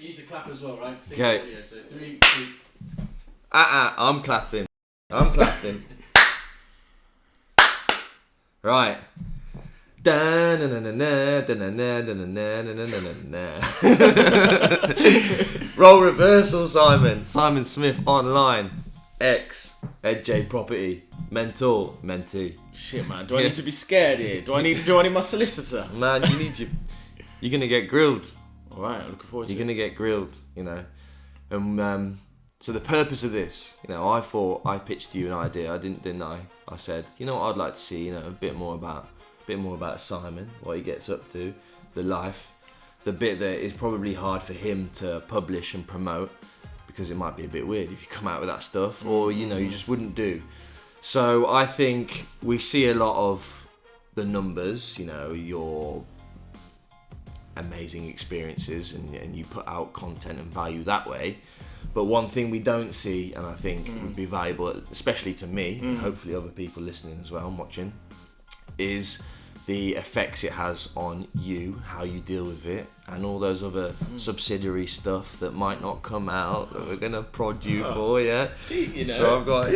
You need to clap as well, right? Okay. Yeah, so 3, 2. I'm clapping. I'm clapping. Right. Role reversal, Simon. Simon Smith online. X. Ed J Property. Mentor. Mentee. Shit, man. Do I need to be scared here? Do I need my solicitor? Man, you're gonna get grilled. All right, I'm looking forward to it. You're gonna get grilled, you know. And so the purpose of this, you know, I thought I pitched to you an idea. I didn't I? I said, you know what I'd like to see, you know, a bit more about Simon, what he gets up to, the life, the bit that is probably hard for him to publish and promote because it might be a bit weird if you come out with that stuff, or you know, you just wouldn't do. So I think we see a lot of the numbers, you know, your amazing experiences, and you put out content and value that way. But one thing we don't see, and I think would be valuable, especially to me, and hopefully other people listening as well and watching, is the effects it has on you, how you deal with it, and all those other subsidiary stuff that might not come out that we're gonna prod you for, yeah. Deep, you know. So I've got,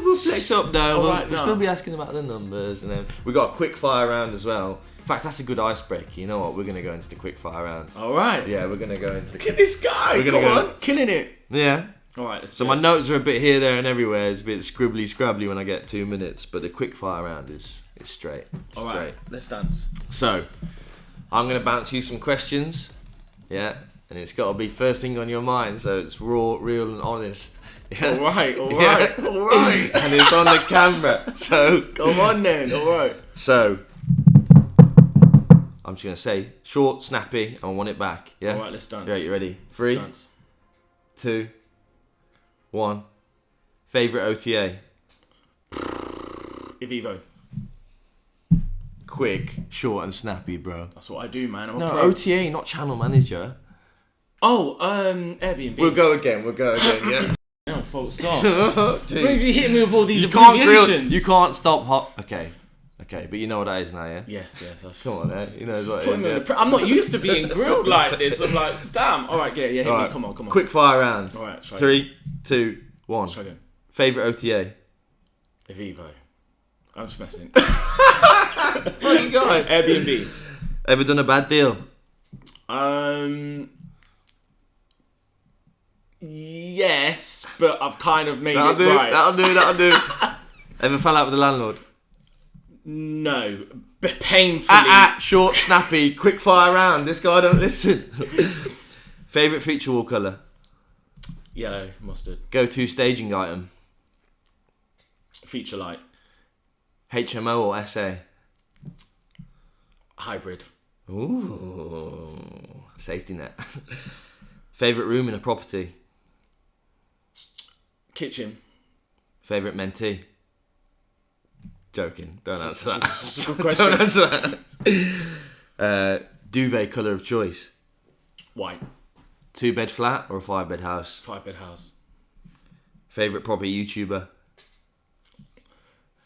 we'll flex up though. We'll still be asking about the numbers, and then we got a quick fire round as well. In fact, that's a good icebreaker. You know what? We're gonna go into the quick fire round. All right. Yeah, we're gonna go into the. Look at this guy. Come on, killing it. Yeah. All right. So my notes are a bit here, there, and everywhere. It's a bit scrabbly when I get 2 minutes, but the quick fire round is straight. All right. Let's dance. So, I'm gonna bounce you some questions. Yeah, and it's got to be first thing on your mind, so it's raw, real, and honest. Yeah? All right. Yeah. All right. And it's on the camera. So come on then. All right. So I'm just gonna say short, snappy, and I want it back. Yeah. All right. Let's dance. Yeah, you ready? 3, 2, 1. Favorite OTA? Evivo. Quick, short, and snappy, bro. That's what I do, man. I'm a No, pro. OTA, not channel manager. Oh, Airbnb. We'll go again. Yeah. No, full stop. Maybe hit me with all these You can't abbreviations. You can't stop. Okay, but you know what that is now, yeah? Yes. That's Come on, eh? You know what it is. Yeah? I'm not used to being grilled like this. I'm like, damn. All right, hit All me. right. Come on. Quick fire round. All right, try 3, 2, 1. Try again. Favorite OTA? Evivo. I'm just messing. Funny guy. Airbnb. Ever done a bad deal? Yes, but I've kind of made That'll it do. right. That'll do. Ever fell out with the landlord? No, painfully. Short, snappy, quick fire round. This guy don't listen. Favorite feature wall colour? Yellow mustard. Go-to staging item? Feature light. HMO or SA? Hybrid. Ooh, safety net. Favorite room in a property? Kitchen. Favorite mentee? Joking. Don't answer that. That's a good question. Don't answer that. Duvet colour of choice? White. 2-bed flat or a 5-bed house? 5-bed house. Favorite property YouTuber?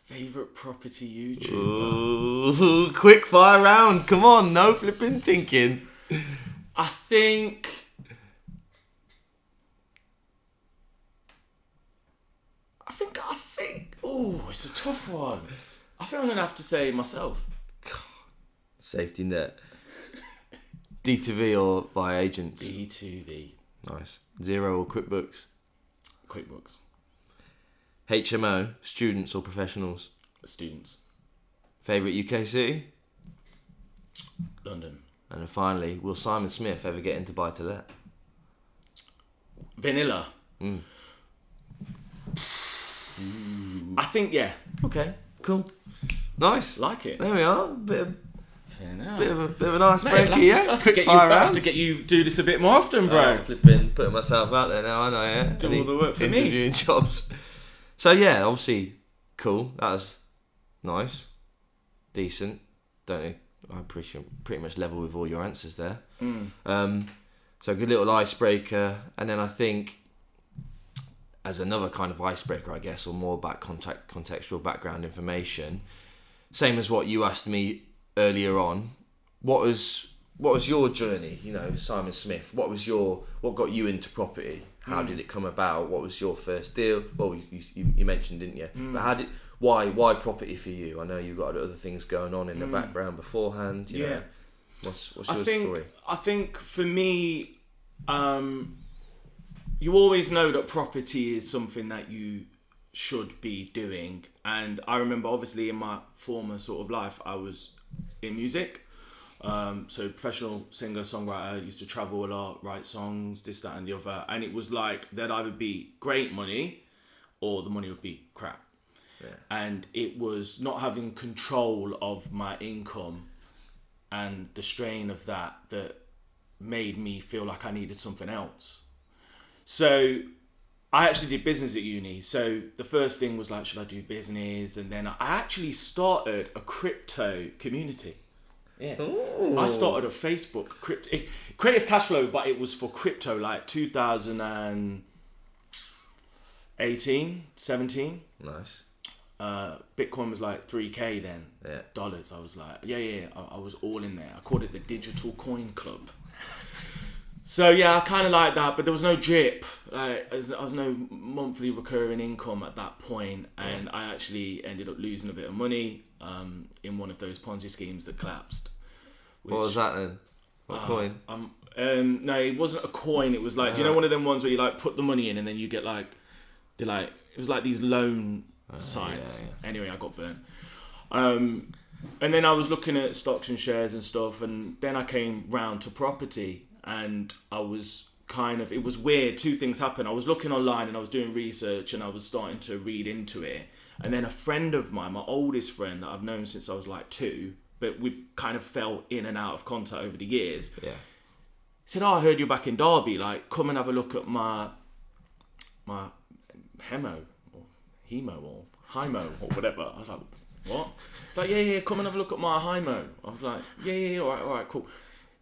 Favorite property YouTuber. Ooh, quick fire round. Come on, no flipping thinking. I think. Oh, it's a tough one. I think I'm gonna have to say myself. Safety net. D2V or by agents? D2V. Nice. Xero or QuickBooks? QuickBooks. HMO, students or professionals? Students. Favourite UK city? London. And then finally, will Simon Smith ever get into buy-to-let? Vanilla. I think, yeah. Okay, cool. Nice. Like it. There we are. Bit of an Mate, icebreaker, yeah? I'll have to get you do this a bit more often, bro. I'm flipping, putting myself out there now, aren't I? Yeah? Do all the work for me. Interviewing jobs. So yeah, obviously, cool. That was nice, decent. I'm pretty much level with all your answers there. So a good little icebreaker, and then I think as another kind of icebreaker, I guess, or more about contextual background information. Same as what you asked me earlier on. What was what was your journey? You know, Simon Smith. What got you into property? How did it come about? What was your first deal? Well, you mentioned, didn't you? But why property for you? I know you've got other things going on in the background beforehand. You know. What's your story? I think for me, you always know that property is something that you should be doing. And I remember, obviously, in my former sort of life, I was in music. So professional singer, songwriter, used to travel a lot, write songs, this, that and the other. And it was like, there'd either be great money or the money would be crap. Yeah. And it was not having control of my income and the strain of that made me feel like I needed something else. So I actually did business at uni. So the first thing was like, should I do business? And then I actually started a crypto community. Yeah. Ooh. I started a Facebook creative cash flow, but it was for crypto, like 2018, 17. Nice. Bitcoin was like 3K then. Yeah. Dollars. I was like, I was all in there. I called it the Digital Coin Club. So yeah, I kind of like that, but there was no drip. Like, there was no monthly recurring income at that point, and I actually ended up losing a bit of money in one of those Ponzi schemes that collapsed. What was that then? What coin? No, it wasn't a coin. It was like, do you know one of them ones where you like put the money in and then you get like, it was like these loan sites. Yeah. Anyway, I got burnt. And then I was looking at stocks and shares and stuff, and then I came round to property. And I was it was weird. Two things happened. I was looking online and I was doing research and I was starting to read into it. And then a friend of mine, my oldest friend that I've known since I was like 2, but we've kind of fell in and out of contact over the years. Yeah. He said, I heard you're back in Derby. Like, come and have a look at my hemo or hemo or hymo or whatever. I was like, what? He's like, yeah, come and have a look at my hymo. I was like, yeah, all right, cool.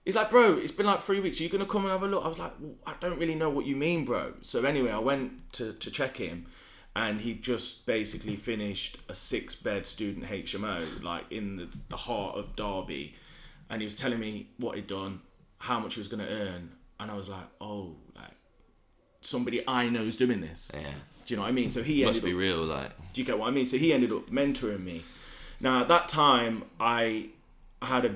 He's like, bro, it's been like 3 weeks. Are you going to come and have a look? I was like, well, I don't really know what you mean, bro. So anyway, I went to check him, and he just basically finished a 6-bed student HMO, like in the heart of Derby. And he was telling me what he'd done, how much he was going to earn. And I was like, oh, like somebody I know is doing this. Yeah. Do you know what I mean? So he must be real, like. Do you get what I mean? So he ended up mentoring me. Now, at that time, I had a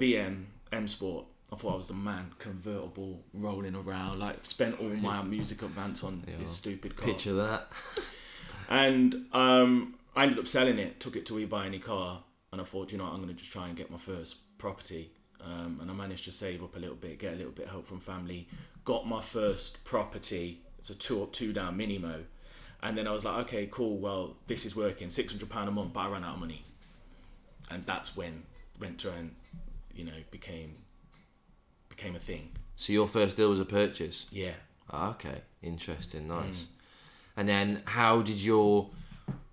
M Sport. I thought I was the man, convertible, rolling around, like spent all my music advance on this stupid car. Picture that. And I ended up selling it, took it to We Buy Any Car, and I thought, I'm going to just try and get my first property. And I managed to save up a little bit, get a little bit of help from family, got my first property. It's a 2 up, 2 down Minimo. And then I was like, okay, cool, well, this is working, £600 a month, but I ran out of money. And that's when rent to rent, became a thing. So your first deal was a purchase? Yeah. Okay, interesting, nice. And then how did your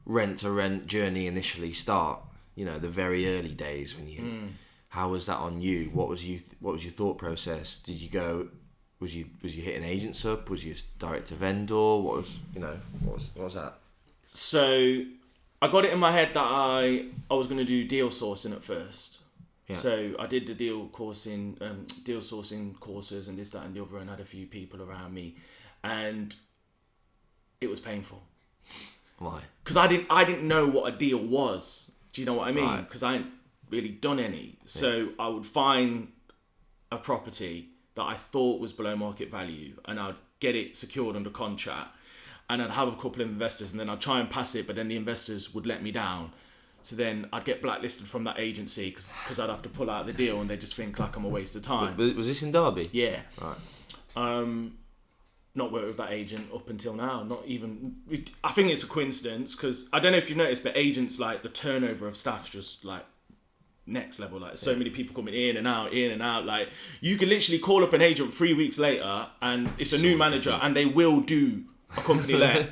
rent to rent journey initially start? The very early days when you. How was that on you? What was your thought process? Did you go? Was you hitting agents up? Was you direct to vendor? What was that? So I got it in my head that I was going to do deal sourcing at first. Yeah. So I did the deal sourcing courses and this, that and the other, and had a few people around me, and it was painful. Why? Because I didn't know what a deal was. Do you know what I mean? Because I ain't really done any. So I would find a property that I thought was below market value, and I'd get it secured under contract, and I'd have a couple of investors, and then I'd try and pass it, but then the investors would let me down. So then I'd get blacklisted from that agency because I'd have to pull out the deal, and they just think like I'm a waste of time. Was this in Derby? Yeah. Right. Not worked with that agent up until now. Not even. I think it's a coincidence because I don't know if you've noticed, but agents, like, the turnover of staff's just like next level. Like, so many people coming in and out. Like, you can literally call up an agent 3 weeks later, and it's a new manager, and they will do a company let.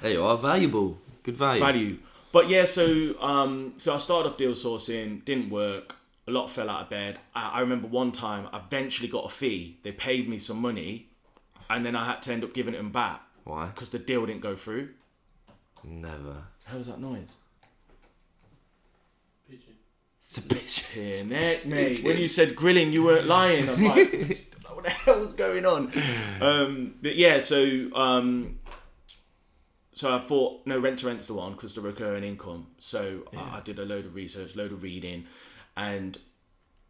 There you are, valuable, good value. But yeah, so I started off deal sourcing, didn't work. A lot fell out of bed. I remember one time I eventually got a fee. They paid me some money, and then I had to end up giving it them back. Why? Because the deal didn't go through. Never. How was that noise? Pigeon. Just a bitch. Yeah, mate. When you said grilling, you weren't lying. I'm like, what the hell's going on? But yeah, so I thought, no, rent to rent's the one because the recurring income. So I did a load of research, load of reading, and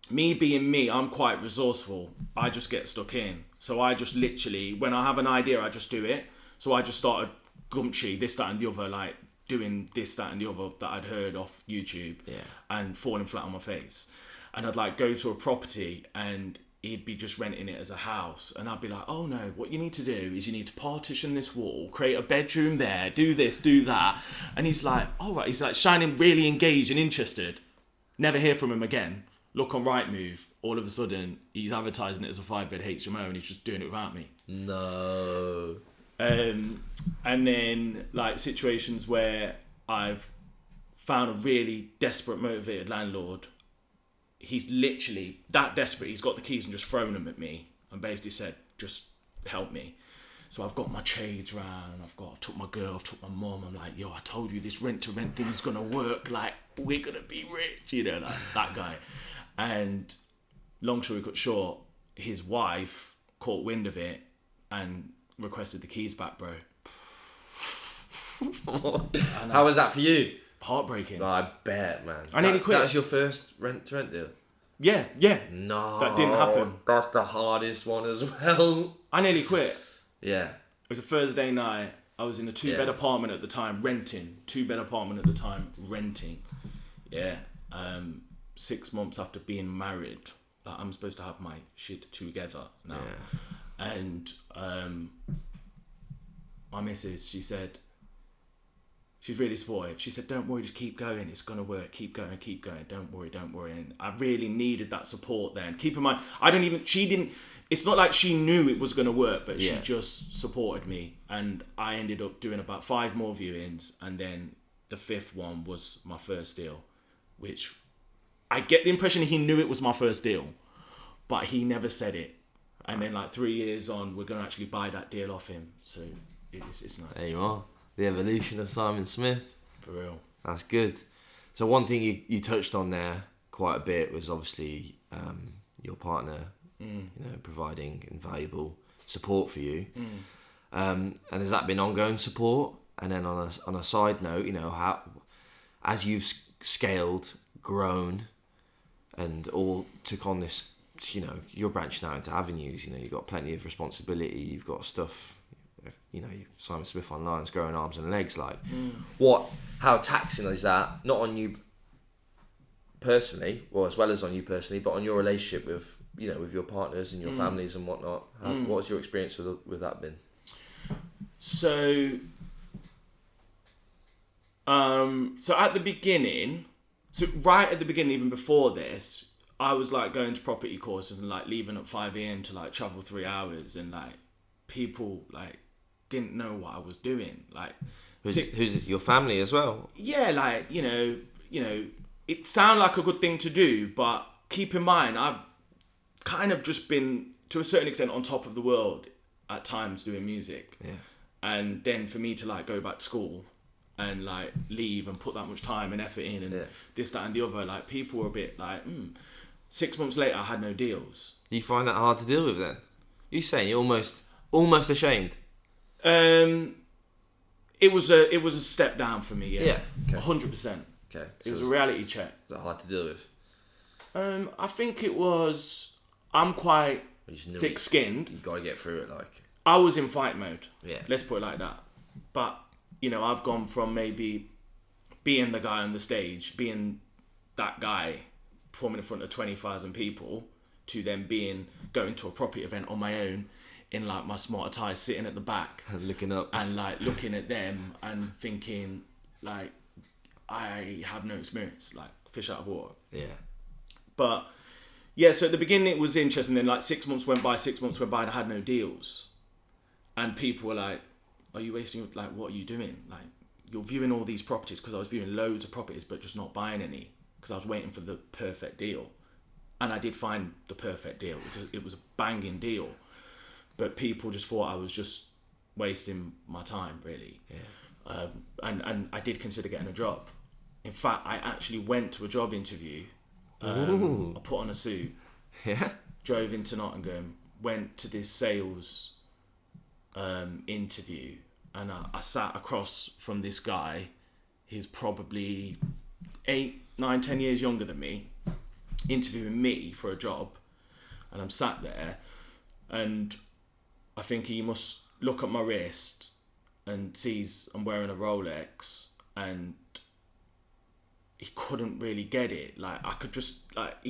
me being me, I'm quite resourceful. I just get stuck in. So I just literally, when I have an idea, I just do it. So I just started Gumtree, this, that, and the other, like doing this, that, and the other that I'd heard off YouTube, and falling flat on my face. And I'd like go to a property and he'd be just renting it as a house, and I'd be like, oh no, what you need to do is you need to partition this wall, create a bedroom there, do this, do that. And he's like, all right, he's like shining really engaged and interested. Never hear from him again. Look on Rightmove, all of a sudden he's advertising it as a 5-bed HMO and he's just doing it without me. No. And then like situations where I've found a really desperate, motivated landlord. He's literally that desperate. He's got the keys and just thrown them at me and basically said, just help me. So I've got my trades round. I've took my girl, I've took my mum. I'm like, yo, I told you this rent to rent thing's gonna work. Like, we're gonna be rich, you know, like that guy. And long story cut short, his wife caught wind of it and requested the keys back, bro. How was that for you? Heartbreaking. No, I bet, man. I nearly quit. That was your first rent to rent deal? Yeah. No. That didn't happen. That's the hardest one as well. I nearly quit. Yeah. It was a Thursday night. I was in a 2-bed apartment at the time, renting. 2-bed apartment at the time, renting. Yeah. 6 months after being married. Like, I'm supposed to have my shit together now. Yeah. And my missus, she said, she's really supportive. She said, don't worry, just keep going. It's going to work. Keep going. Don't worry. And I really needed that support then. Keep in mind, it's not like she knew it was going to work, but she just supported me. And I ended up doing about 5 more viewings. And then the 5th one was my first deal, which I get the impression he knew it was my first deal, but he never said it. And then like 3 years on, we're going to actually buy that deal off him. So it's nice. There you are. The evolution of Simon Smith. For real. That's good. So one thing you touched on there quite a bit was obviously your partner, providing invaluable support for you. And has that been ongoing support? And then on a side note, how, as you've scaled, grown, and all took on this, you're branching out into avenues. You've got plenty of responsibility. You've got stuff. Simon Smith Online's growing arms and legs. Like, how taxing is that? Not on you personally, or as well as on you personally, but on your relationship with your partners and your families and whatnot. What's your experience with that been? So at the beginning, right at the beginning, even before this, I was like going to property courses and like leaving at 5 a.m. to like travel 3 hours, and like people like didn't know what I was doing. Like, who's it, your family as well? Yeah, like it sounded like a good thing to do, but keep in mind I've kind of just been to a certain extent on top of the world at times doing music. Yeah. And then for me to like go back to school and like leave and put that much time and effort in and this, that, and the other, like people were a bit like, 6 months later I had no deals. Do you find that hard to deal with then? You saying you're almost ashamed? It was a step down for me. Yeah. 100%. Okay. It was a reality check. Was that hard to deal with? I think it was. I'm quite thick-skinned. You got to get through it. Like, I was in fight mode. Yeah. Let's put it like that. But I've gone from maybe being the guy on the stage, being that guy performing in front of 20,000 people, to then going to a property event on my own in like my smart attire, sitting at the back looking up and like looking at them and thinking like I have no experience, like fish out of water. Yeah. But yeah, so at the beginning it was interesting. Then like 6 months went by and I had no deals, and people were like, "Are you wasting? Like, what are you doing? Like, you're viewing all these properties?" Because I was viewing loads of properties, but just not buying any because I was waiting for the perfect deal, and I did find the perfect deal. It was a banging deal, but people just thought I was just wasting my time, really. Yeah. And I did consider getting a job. In fact, I actually went to a job interview I put on a suit. Yeah. Drove into Nottingham. Went to this sales interview, and I sat across from this guy. He's probably 8, 9, 10 years younger than me, interviewing me for a job, and I'm sat there, and I think he must look at my wrist and sees I'm wearing a Rolex, and he couldn't really get it. Like, I could just, like,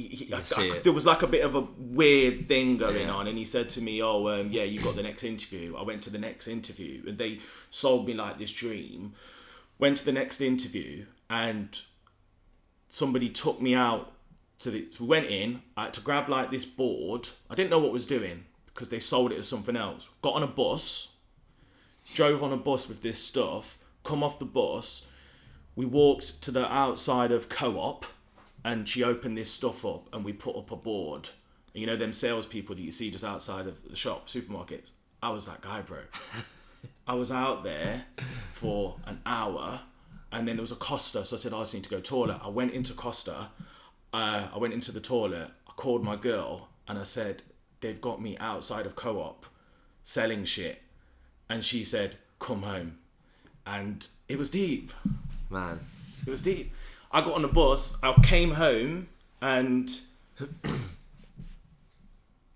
there was like a bit of a weird thing going on, and he said to me, yeah, you got the next interview. I went to the next interview, and they sold me like this dream. Went to the next interview, and somebody took me out we went in. I had to grab like this board. I didn't know what I was doing because they sold it as something else. Got on a bus, drove on a bus with this stuff, come off the bus. We walked to the outside of Co-op, and she opened this stuff up, and we put up a board. And you know them salespeople that you see just outside of the shop, supermarkets? I was that guy, bro. I was out there for an hour, and then there was a Costa, so I said, I just need to go toilet. I went into Costa, I went into the toilet, I called my girl, and I said, they've got me outside of Co-op selling shit. And she said, come home. And it was deep. Man. It was deep. I got on the bus, I came home, and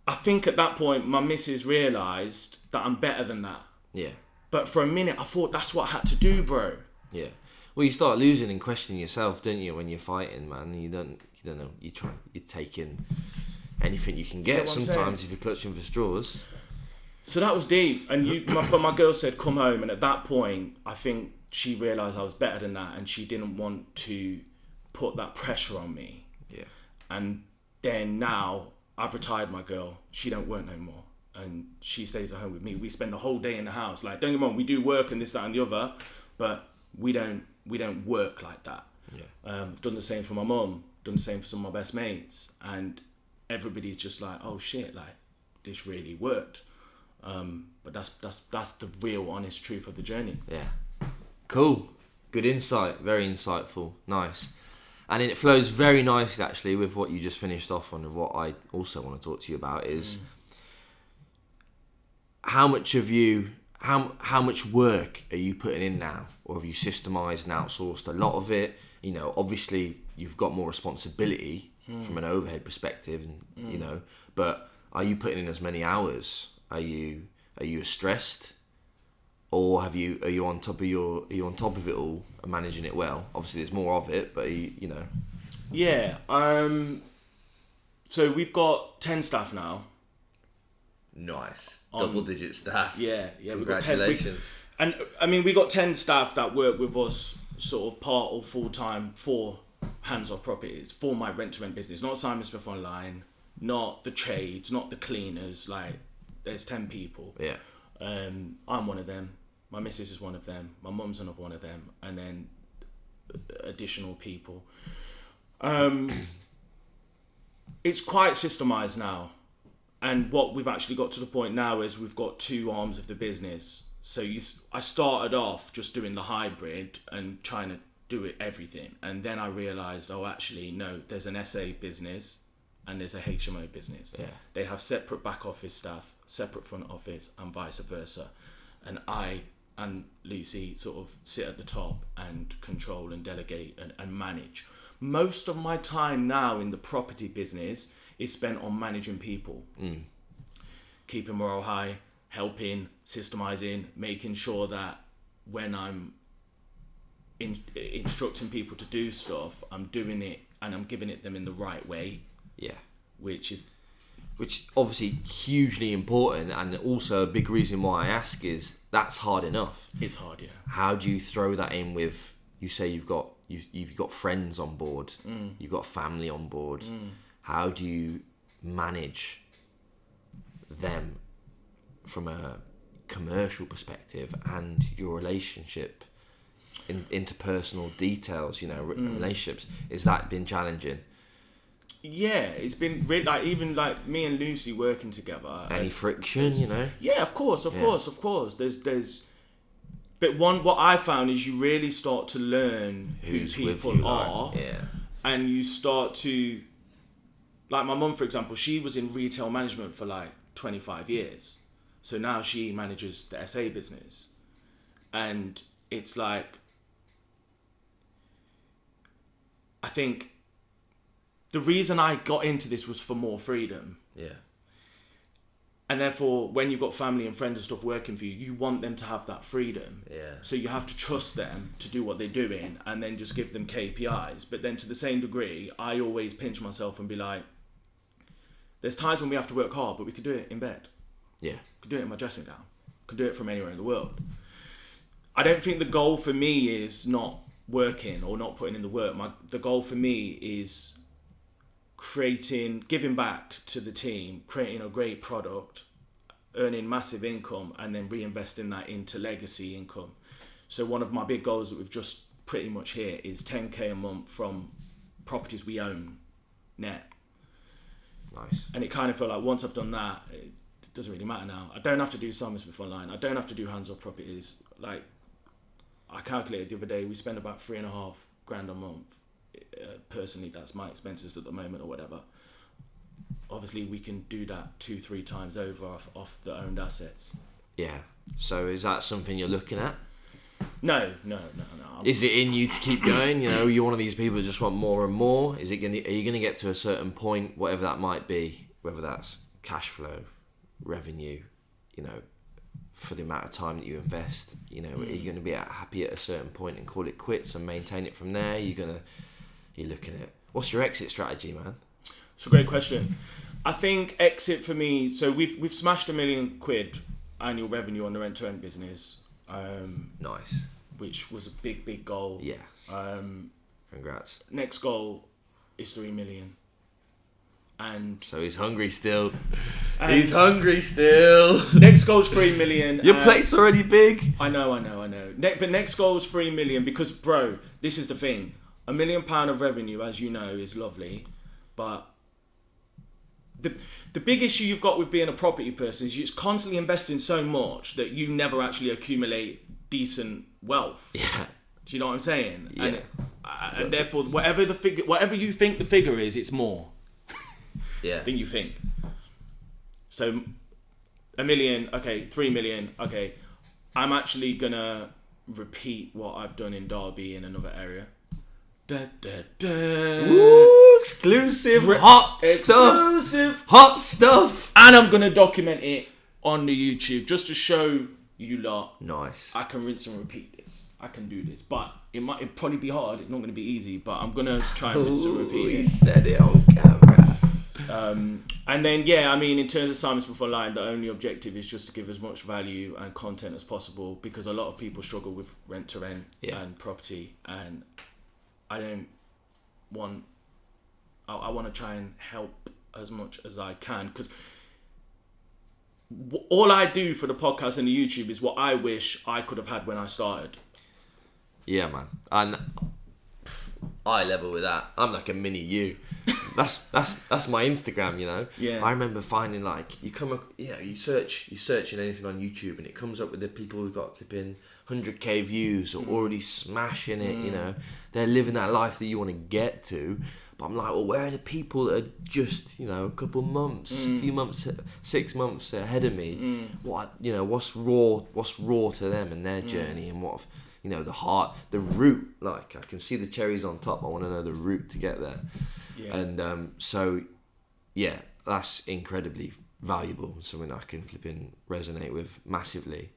I think at that point my missus realised that I'm better than that. Yeah. But for a minute I thought that's what I had to do, bro. Yeah. Well, you start losing and questioning yourself, don't you, when you're fighting, man? You don't know. You're taking anything you can get sometimes if you're clutching for straws. So that was deep. And my girl said, come home. And at that point, I think she realised I was better than that, and she didn't want to put that pressure on me. Yeah. And then now I've retired my girl. She don't work no more, and she stays at home with me. We spend the whole day in the house. Like, don't get me wrong, we do work and this, that, and the other, but we don't work like that. Yeah. Done the same for my mum. Done the same for some of my best mates, and everybody's just like, oh shit, like this really worked. But that's the real honest truth of the journey. Yeah. Cool. Good insight. Very insightful. Nice. And it flows very nicely actually with what you just finished off on, and what I also want to talk to you about is how much work are you putting in now, or have you systemized and outsourced a lot of it? You know, obviously you've got more responsibility from an overhead perspective, and you know, but are you putting in as many hours? Are you stressed, or are you on top of it all and managing it well? Obviously there's more of it, but you know. Yeah. So we've got 10 staff now. Nice. Double-digit staff. Yeah. Congratulations. And I mean, we got 10 staff that work with us sort of part or full-time for Hands Off Properties, for my rent-to-rent business. Not Simon Smith Online, not the trades, not the cleaners. Like, there's 10 people. Yeah. I'm one of them. My missus is one of them. My mum's another one of them. And then additional people. It's quite systemized now. And what we've actually got to the point now is we've got 2 arms of the business. So I started off just doing the hybrid and trying to do it everything. And then I realised, actually, no, there's an SA business and there's a HMO business. Yeah. They have separate back office staff, separate front office, and vice versa. And I and Lucy sort of sit at the top and control and delegate and manage. Most of my time now in the property business is spent on managing people. Keeping morale high, helping, systemizing, making sure that when I'm instructing people to do stuff, I'm doing it and I'm giving it them in the right way. Yeah. Which obviously hugely important, and also a big reason why I ask is that's hard enough. It's hard, yeah. How do you throw that in with, you say you've got friends on board, you've got family on board. How do you manage them from a commercial perspective and your relationship, interpersonal details, you know, relationships? Has that been challenging? Yeah, it's been really, like, even like me and Lucy working together. Any friction, you know? Yeah, of course. There's but what I found is you really start to learn who people are, yeah, and you start to like my mum, for example, she was in retail management for like 25 years. So now she manages the SA business. And it's like, I think the reason I got into this was for more freedom. Yeah. And therefore, when you've got family and friends and stuff working for you, you want them to have that freedom. Yeah. So you have to trust them to do what they're doing and then just give them KPIs. But then to the same degree, I always pinch myself and be like, there's times when we have to work hard, but we could do it in bed. Yeah. Could do it in my dressing gown. Could do it from anywhere in the world. I don't think the goal for me is not working or not putting in the work. The goal for me is giving back to the team, creating a great product, earning massive income, and then reinvesting that into legacy income. So one of my big goals that we've just pretty much hit is 10k a month from properties we own net. Nice. And it kind of felt like once I've done that, it doesn't really matter now. I don't have to do Summers before online. I don't have to do hands-off properties. Like, I calculated the other day, we spend about $3,500 a month. Personally, that's my expenses at the moment or whatever. Obviously, we can do that 2-3 times over off the owned assets. Yeah. So is that something you're looking at? No. Is it in you to keep going? You know, you're one of these people that just want more and more. Are you going to get to a certain point, whatever that might be, whether that's cash flow, revenue, you know, for the amount of time that you invest, you know, are you going to be happy at a certain point and call it quits and maintain it from there? You're looking at, what's your exit strategy, man? It's a great question. I think exit for me, so we've smashed £1 million annual revenue on the rent-to-rent business. Nice. Which was a big goal. Yeah. Congrats. Next goal is 3 million. And so he's hungry still. He's hungry still. Next goal is 3 million. Your plate's already big. I know. But next goal is 3 million because, bro, this is the thing. £1 million of revenue, as you know, is lovely. But the big issue you've got with being a property person is you're constantly investing so much that you never actually accumulate decent wealth. Yeah. Do you know what I'm saying? Yeah. And therefore, whatever you think the figure is, it's more. Yeah. Than you think. So, 1 million, okay, 3 million, okay. I'm actually gonna repeat what I've done in Derby in another area. Ooh, exclusive, hot stuff. And I'm gonna document it on the YouTube just to show you lot. Nice. I can rinse and repeat this. I can do this, but it'd probably be hard. It's not gonna be easy, but I'm gonna try and rinse and repeat it. He said it on camera. And then, yeah, I mean, in terms of Simons Before Line, the only objective is just to give as much value and content as possible because a lot of people struggle with rent to rent and property, and I want to try and help as much as I can because all I do for the podcast and the YouTube is what I wish I could have had when I started. Yeah, man. And eye level with that. I'm like a mini you. That's my Instagram, you know. Yeah. I remember finding like you search in anything on YouTube and it comes up with the people who've got flipping 100k views or already smashing it. You know, they're living that life that you want to get to. But I'm like, well, where are the people that are just, you know, a couple months, a few months, 6 months ahead of me? What, you know, what's raw to them and their journey and what, you know, the heart, the route. Like, I can see the cherries on top. I want to know the route to get there. Yeah. And so, yeah, that's incredibly valuable. Something I can flipping resonate with massively.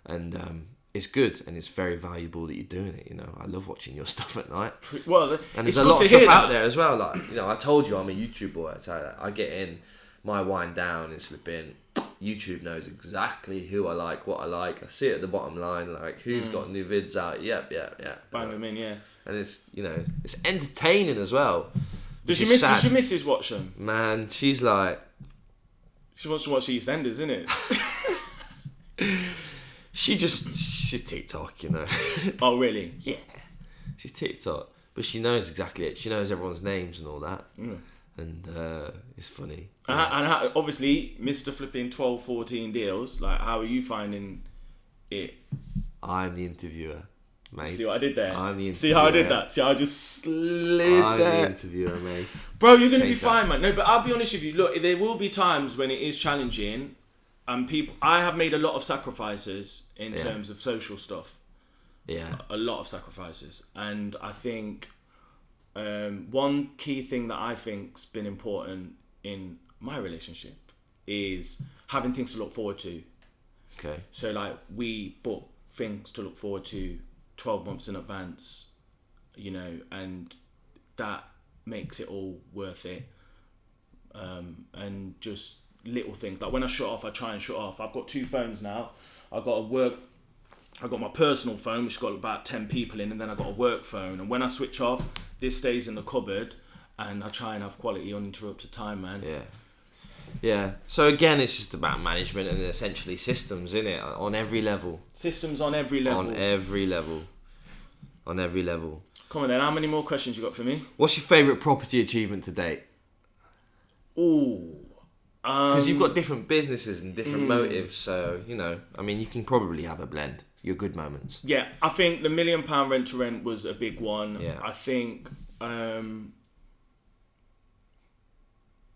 And it's good and it's very valuable that you're doing it. You know, I love watching your stuff at night. Well, and there's a lot of stuff out there as well. Like, you know, I told you I'm a YouTube boy. I get in, my wind down is flipping. YouTube knows exactly who I like, what I like. I see it at the bottom line, like who's got new vids out. Yep. Bang them in, yeah. And it's, you know, it's entertaining as well. Does your missus watch them? Man, she's like... She wants to watch the EastEnders, isn't it? She's TikTok, you know. Oh, really? Yeah. She's TikTok. But she knows exactly it. She knows everyone's names and all that. And it's funny. And how, obviously, Mr. Flipping 12, 14 deals, like, how are you finding it? I'm the interviewer. Mate, See what I did there? I'm the See how I did interviewer. that? See how I just slid I'm there? the interviewer, mate. Bro, you're going to be Change that. fine, man. No, but I'll be honest with you. Look, there will be times when it is challenging. And I have made a lot of sacrifices in terms of social stuff. Yeah. A lot of sacrifices. And I think one key thing that I think's been important in my relationship is having things to look forward to. Okay. So like we book things to look forward to 12 months in advance, you know, and that makes it all worth it. And just little things like when I shut off, I try and shut off. I've got 2 phones now. I've got my personal phone, which has got about 10 people in, and then I've got a work phone. And when I switch off, this stays in the cupboard, and I try and have quality uninterrupted time, man. Yeah. So again, it's just about management and essentially systems, isn't it? On every level. Systems on every level. On every level. Come on then, how many more questions you got for me? What's your favourite property achievement to date? Ooh. Because you've got different businesses and different motives, so, you know, I mean, you can probably have a blend. Your good moments. Yeah, I think the £1 million rent to rent was a big one. Yeah. I think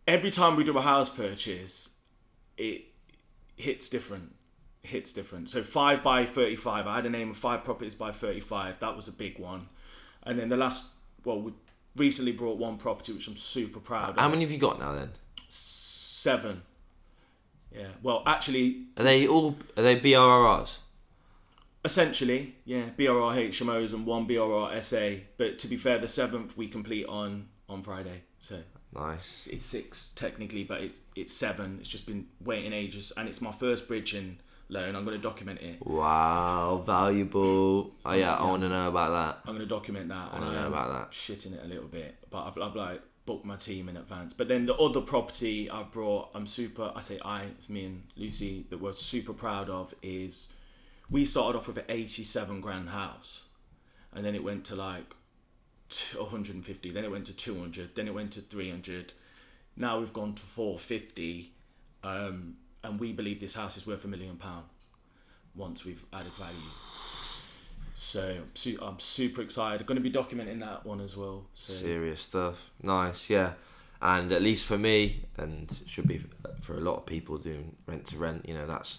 every time we do a house purchase, it hits different. So 5 by 35. I had a name of 5 properties by 35. That was a big one. And then we recently brought one property which I'm super proud of. How many have you got now then? 7. Yeah. Well, actually, Are they BRRRs? essentially, yeah, BRR HMOs and 1 BRR SA. But to be fair, the 7th we complete on Friday. So Nice. it's 6 technically, but it's 7. It's just been waiting ages, and it's my first bridging loan. I'm going to document it. Wow, valuable. Oh yeah, I want to know about that. I'm going to document that. I want to know about that. Shitting it a little bit, but I've like booked my team in advance. But then the other property I've brought, it's me and Lucy, that we're super proud of, is we started off with an 87 grand house, and then it went to like 150, then it went to 200, then it went to 300. Now we've gone to 450, and we believe this house is worth £1 million once we've added value. So I'm super excited. I'm going to be documenting that one as well. So. Serious stuff. Nice, yeah. And at least for me, and should be for a lot of people doing rent to rent, you know, that's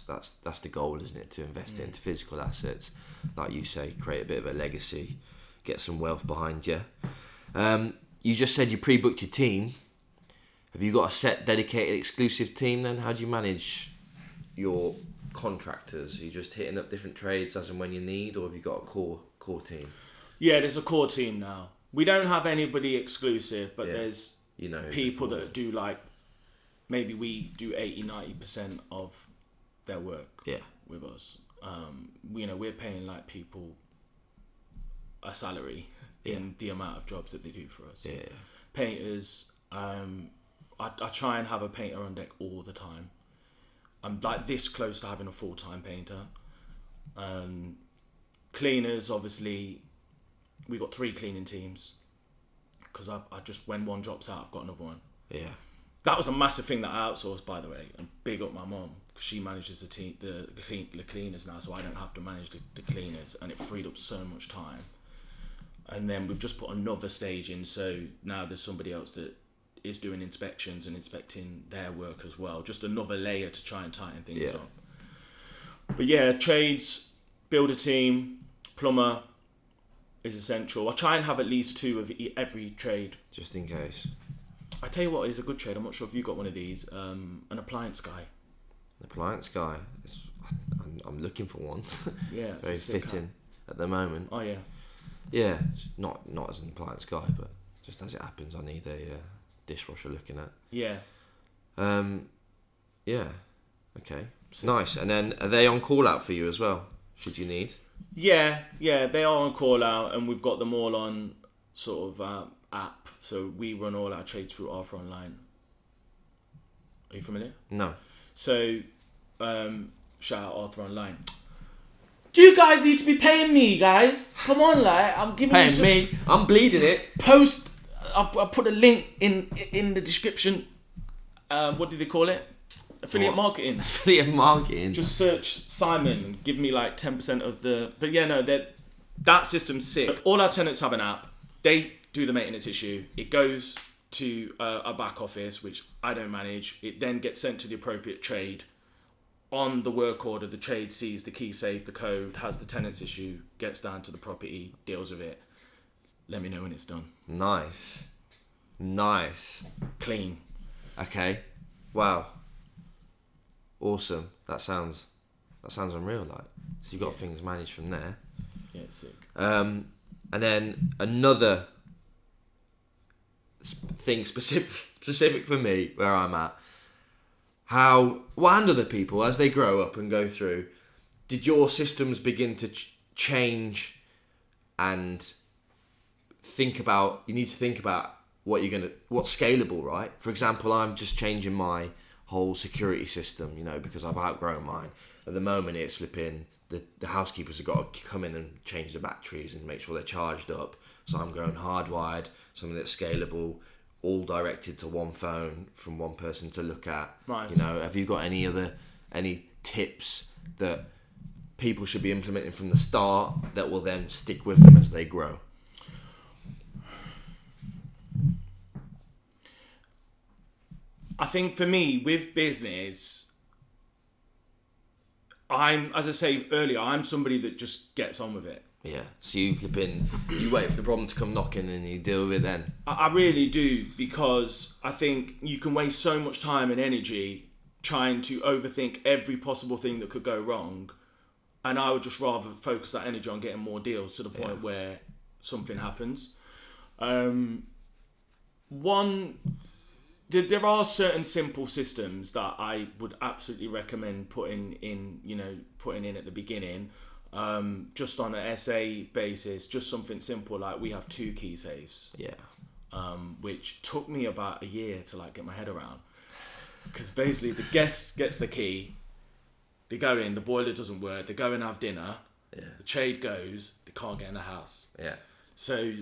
the goal, isn't it? To invest into physical assets, like you say, create a bit of a legacy, get some wealth behind you. You just said you pre-booked your team. Have you got a set, dedicated, exclusive team then? How do you manage your contractors? Are you just hitting up different trades as and when you need, or have you got a core team? Yeah, there's a core team now. We don't have anybody exclusive, but there's people that do like, maybe we do 80-90% of their work with us. We're paying like people a salary in the amount of jobs that they do for us. Yeah. Painters, I try and have a painter on deck all the time. I'm like this close to having a full-time painter. Cleaners, obviously, we got 3 cleaning teams, because I just, when one drops out, I've got another one. Yeah. That was a massive thing that I outsourced, by the way, and big up my mum, because she manages the cleaners now, so I don't have to manage the cleaners, and it freed up so much time. And then we've just put another stage in, so now there's somebody else that is doing inspections and inspecting their work as well. Just another layer to try and tighten things up. But yeah, trades, build a team, plumber is essential. I try and have at least 2 of every trade. Just in case. I tell you what is a good trade, I'm not sure if you got one of these, an appliance guy. An appliance guy? I'm looking for one. Yeah. Very fitting at the moment. Oh yeah. Yeah, not as an appliance guy, but just as it happens, I need a dishwasher looking at. Yeah. Yeah. Okay. Nice. And then are they on call out for you as well? Should you need? Yeah, they are on call out, and we've got them all on sort of app. So we run all our trades through Arthur Online. Are you familiar? No. So shout out Arthur Online. Do you guys need to be paying me, guys? Come on, like, I'm giving you some... me. I'm bleeding it. Post. I put a link in the description. What did they call it? Affiliate marketing. Affiliate marketing. Just search Simon and give me like 10% of the... But yeah, no, that system's sick. All our tenants have an app. They do the maintenance issue. It goes to a back office, which I don't manage. It then gets sent to the appropriate trade. On the work order, the trade sees the key safe, the code, has the tenant's issue, gets down to the property, deals with it. Let me know when it's done. Nice. Clean. Okay. Wow. Awesome. That sounds unreal. Like, so you've got things managed from there. Yeah, it's sick. And then another thing specific for me, where I'm at. And other people, as they grow up and go through, did your systems begin to change and you need to think about what's scalable, right? For example, I'm just changing my whole security system, because I've outgrown mine. At the moment, it's flipping, the housekeepers have got to come in and change the batteries and make sure they're charged up. So I'm going hardwired, something that's scalable, all directed to one phone from one person to look at. Nice. Have you got any tips that people should be implementing from the start that will then stick with them as they grow? I think for me, with business, as I say earlier, I'm somebody that just gets on with it. Yeah, so you wait for the problem to come knocking and you deal with it then. I really do, because I think you can waste so much time and energy trying to overthink every possible thing that could go wrong, and I would just rather focus that energy on getting more deals to the point where something happens. There are certain simple systems that I would absolutely recommend putting in at the beginning. Just on an SA basis, just something simple like we have 2 key safes. Yeah. Which took me about a year to get my head around, because basically the guest gets the key, they go in, the boiler doesn't work, they go and have dinner, the trade goes, they can't get in the house. Yeah. So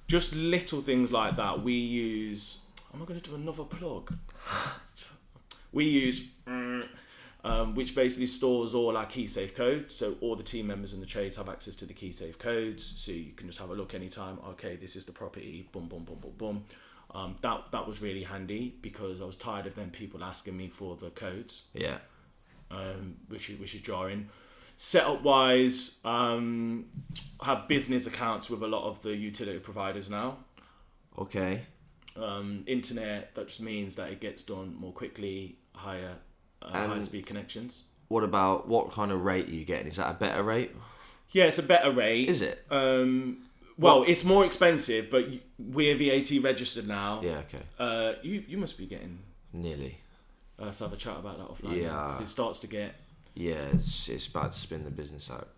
just little things like that. We use. Am I going to do another plug? We use. Which basically stores all our key safe codes, so all the team members in the trades have access to the key safe codes, so you can just have a look anytime. Okay, this is the property, boom, boom, boom, boom, boom. That was really handy, because I was tired of them people asking me for the codes. Yeah. Which is jarring. Setup wise, have business accounts with a lot of the utility providers now. Okay. Internet, that just means that it gets done more quickly, higher high-speed connections. What kind of rate are you getting? Is that a better rate? Yeah, it's a better rate. Is it? It's more expensive, but we're VAT registered now. Yeah, okay. You must be getting... Nearly. Let's have a chat about that offline. Yeah. Because it starts to get... Yeah, it's about to spin the business out.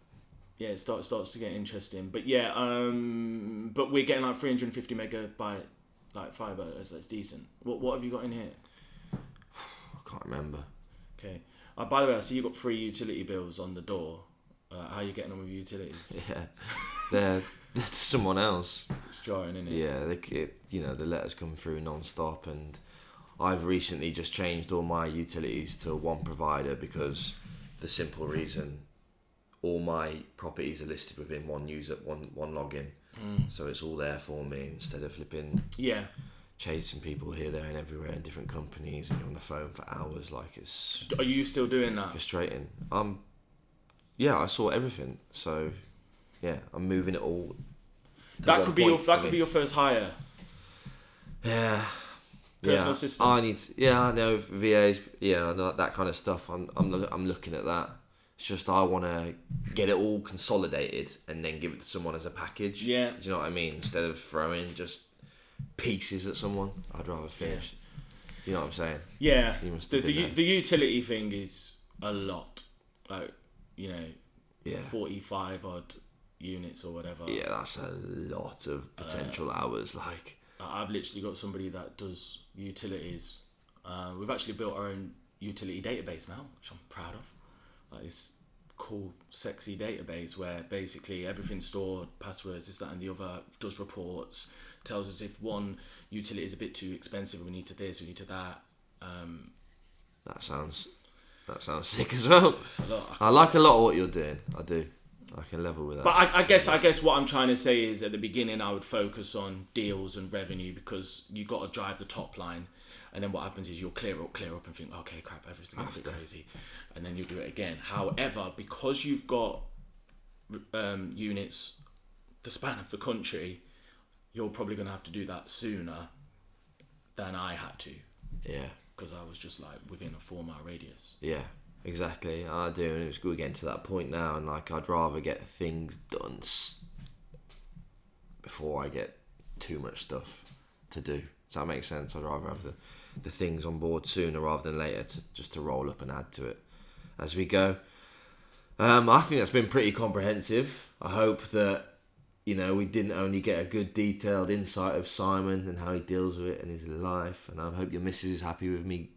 Yeah, it starts to get interesting. But yeah, but we're getting 350 megabyte fibre, so it's decent. What have you got in here? I can't remember. Okay. By the way, I see you got 3 utility bills on the door. How are you getting on with utilities? Yeah, they're someone else. It's jarring, isn't it? Yeah, the letters come through non-stop, and I've recently just changed all my utilities to one provider, because the simple reason all my properties are listed within one user, one login, so it's all there for me instead of flipping. Yeah. Chasing people here, there, and everywhere in different companies, and you're on the phone for hours. It's. Are you still doing that? Frustrating. Yeah, I saw everything. So, yeah, I'm moving it all. That could be your first hire. Yeah. Personal system. I know VAs. Yeah, I know that kind of stuff. I'm looking at that. It's just I want to get it all consolidated and then give it to someone as a package. Yeah. Do you know what I mean? Instead of throwing just pieces at someone, I'd rather finish. Yeah. Do you know what I'm saying? Yeah. The utility thing is a lot. 45 odd units or whatever. Yeah, that's a lot of potential hours. I've literally got somebody that does utilities. We've actually built our own utility database now, which I'm proud of. It's cool, sexy database where basically everything's stored, passwords, this, that, and the other, does reports, tells us if one utility is a bit too expensive, we need to this, we need to that. That sounds sick as well. I like a lot of what you're doing. I do. I can level with that. But I guess what I'm trying to say is at the beginning I would focus on deals and revenue because you got to drive the top line, and then what happens is you'll clear up and think, okay, crap, everything's a bit crazy, and then you do it again. However, because you've got units the span of the country, you're probably going to have to do that sooner than I had to. Yeah. Because I was just like within a 4-mile radius. Yeah, exactly. I do, and it's good getting to that point now, and like I'd rather get things done before I get too much stuff to do. Does that make sense? I'd rather have the things on board sooner rather than later to roll up and add to it as we go. I think that's been pretty comprehensive. I hope that, you know, we didn't only get a good detailed insight of Simon and how he deals with it in his life, and I hope your missus is happy with me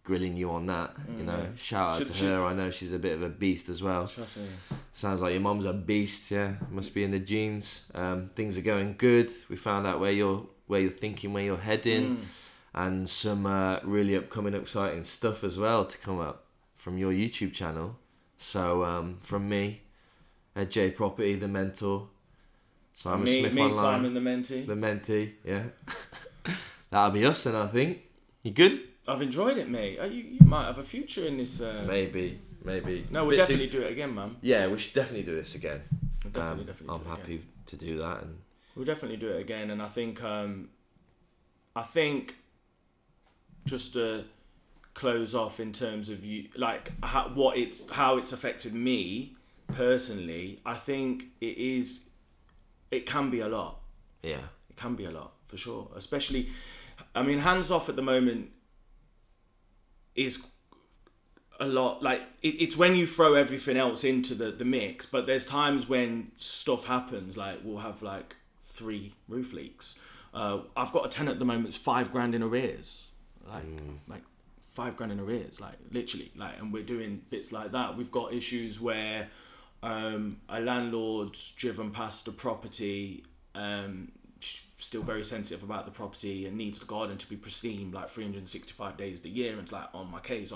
grilling you on that. You know, shout out to her. I know she's a bit of a beast as well. Trust me. Sounds like your mum's a beast. Yeah, must be in the genes. Things are going good. We found out where you're thinking, where you're heading, and some really upcoming, exciting stuff as well to come up from your YouTube channel. So from me, Ed J Property, the mentor. Simon Smith online. Simon the mentee. The mentee, yeah. That'll be us then, I think. You good? I've enjoyed it, mate. You might have a future in this. Maybe. No, we'll definitely do it again, man. Yeah, we should definitely do this again. We'll definitely I'm happy to do that, and we'll definitely do it again. And I think just to close off in terms of you, like how it's affected me personally. I think it can be a lot. Yeah. It can be a lot, for sure. Especially, I mean, hands off at the moment is a lot. Like, it's when you throw everything else into the mix, but there's times when stuff happens, like we'll have like 3 roof leaks. I've got a tenant at the moment that's $5,000 in arrears. Like $5,000 in arrears, like literally. Like, and we're doing bits like that. We've got issues where a landlord's driven past the property, still very sensitive about the property and needs the garden to be pristine like 365 days of the year, and it's like on my case.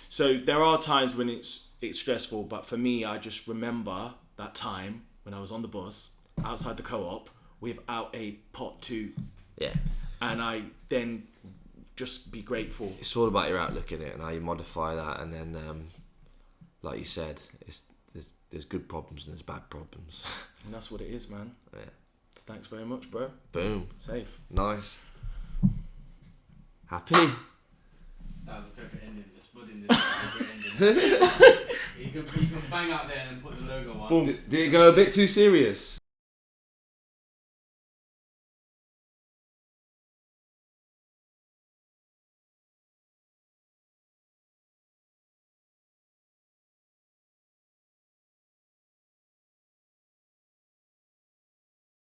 So there are times when it's stressful, but for me, I just remember that time when I was on the bus outside the co-op without a pot to, and I then just be grateful. It's all about your outlook in it and how you modify that, and then like you said, there's good problems and there's bad problems. And that's what it is, man. Yeah. Thanks very much, bro. Boom. Safe. Nice. Happy. That was a perfect ending. The spudding this is a great ending. You can bang out there and put the logo on. Did it go a bit too serious?